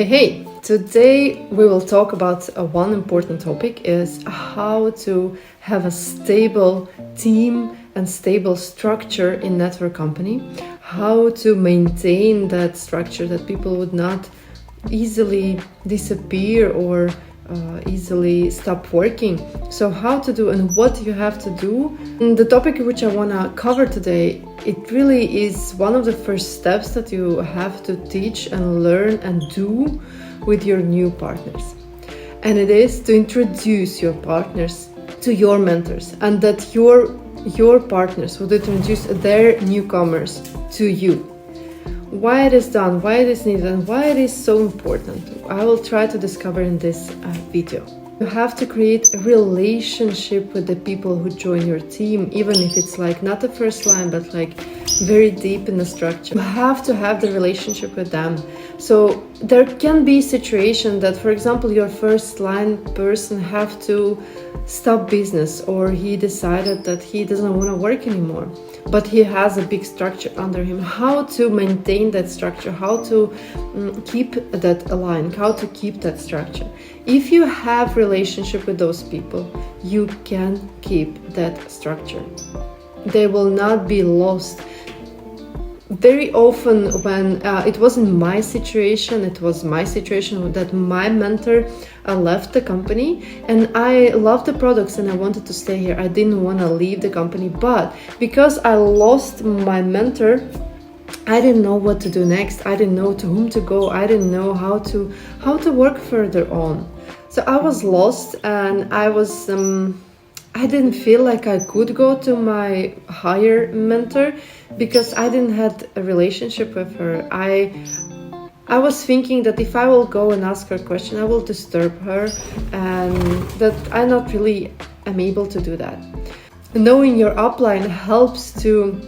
Hey, today we will talk about one important topic is how to have a stable team and stable structure in network company, how to maintain that structure that people would not easily disappear or easily stop working. So how to do and what you have to do. And the topic which I want to cover today, it really is one of the first steps that you have to teach and learn and do with your new partners. And it is to introduce your partners to your mentors, and that your partners would introduce their newcomers to you. Why it is done, why it is needed, and why it is so important, I will try to discover in this video. You have to create a relationship with the people who join your team, even if it's like not the first line, but like very deep in the structure. You have to have the relationship with them. So there can be situation that, for example, your first line person have to stop business, or he decided that he doesn't want to work anymore, but he has a big structure under him. How to maintain that structure, how to keep that aligned, how to keep that structure. If you have relationship with those people, you can keep that structure. They will not be lost. Very often when it wasn't my situation, it was my situation that my mentor left the company, and I loved the products and I wanted to stay here. I didn't want to leave the company, but because I lost my mentor, I didn't know what to do next. I didn't know to whom to go. I didn't know how to work further on. So I was lost, and I didn't feel like I could go to my higher mentor because I didn't have a relationship with her. I was thinking that if I will go and ask her a question, I will disturb her, and that I not really am able to do that. Knowing your upline helps to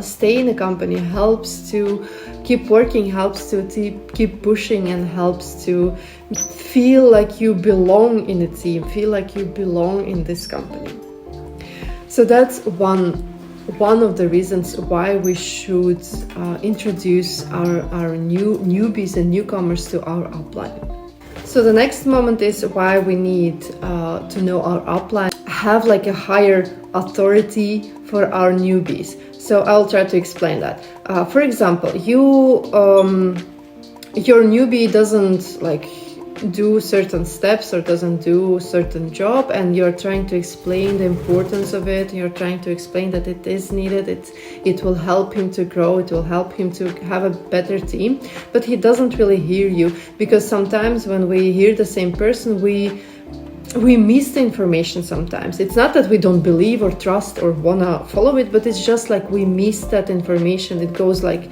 stay in the company, helps to keep working, helps to keep pushing, and helps to feel like you belong in the team, feel like you belong in this company. So that's one of the reasons why we should introduce our newbies and newcomers to our upline. So the next moment is why we need to know our upline, have like a higher authority for our newbies. So I'll try to explain that. For example, your newbie doesn't like do certain steps or doesn't do certain job, and you're trying to explain the importance of it. You're trying to explain that it is needed. It will help him to grow. It will help him to have a better team, but he doesn't really hear you, because sometimes when we hear the same person, we miss the information sometimes. It's not that we don't believe or trust or want to follow it, but it's just like we miss that information. It goes like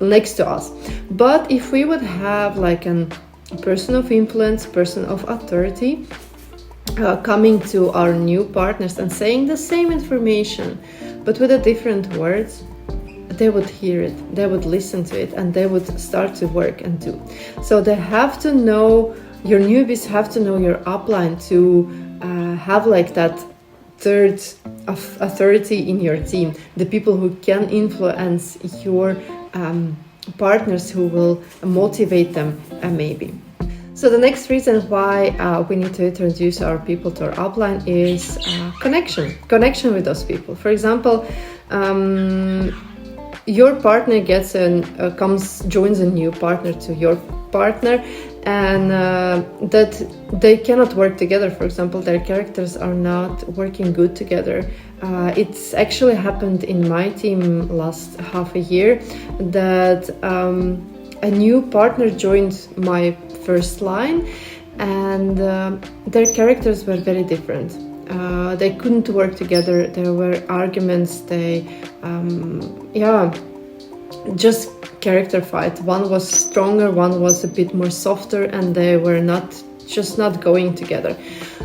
next to us. But if we would have like a person of influence, person of authority coming to our new partners and saying the same information, but with a different words, they would hear it, they would listen to it, and they would start to work and do. So they have to know, your newbies have to know your upline to have like that third authority in your team, the people who can influence your partners, who will motivate them maybe. So the next reason why we need to introduce our people to our upline is connection with those people. For example, your partner joins a new partner to your partner, and that they cannot work together. For example, their characters are not working good together. It's actually happened in my team last half a year that a new partner joined my first line, and their characters were very different. They couldn't work together. There were arguments. They just character fight. One was stronger, one was a bit more softer, and they were not going together.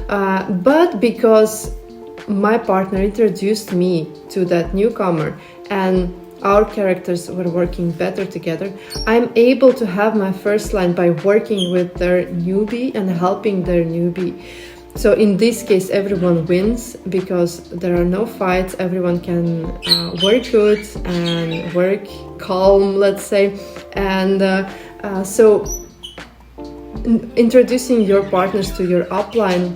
But because my partner introduced me to that newcomer and our characters were working better together, I'm able to have my first line by working with their newbie and helping their newbie. So in this case, everyone wins because there are no fights. Everyone can work good and work calm, let's say. And so introducing your partners to your upline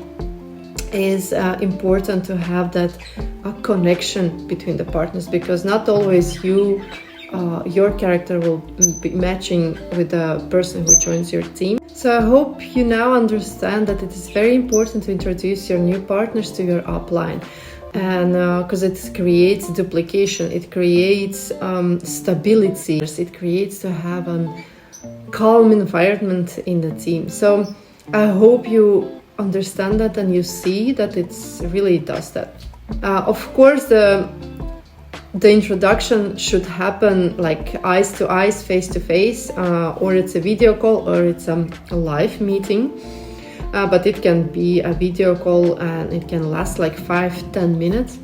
is important to have that connection between the partners, because not always your character will be matching with the person who joins your team. So I hope you now understand that it is very important to introduce your new partners to your upline, and because it creates duplication, it creates stability, it creates to have a calm environment in the team. So I hope you understand that and you see that it really does that. Of course, the introduction should happen like eyes to eyes, face to face, or it's a video call, or it's a live meeting. But it can be a video call and it can last like 5-10 minutes.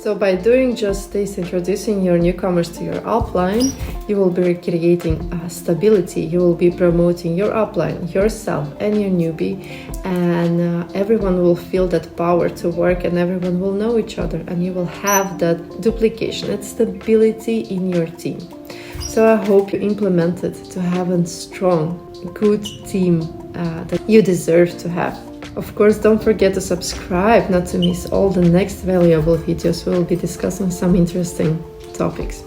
So by doing just this, introducing your newcomers to your upline, you will be creating stability. You will be promoting your upline, yourself, and your newbie, and everyone will feel that power to work, and everyone will know each other, and you will have that duplication and stability in your team. So I hope you implement it to have a strong, good team that you deserve to have. Of course, don't forget to subscribe not to miss all the next valuable videos. We will be discussing some interesting topics.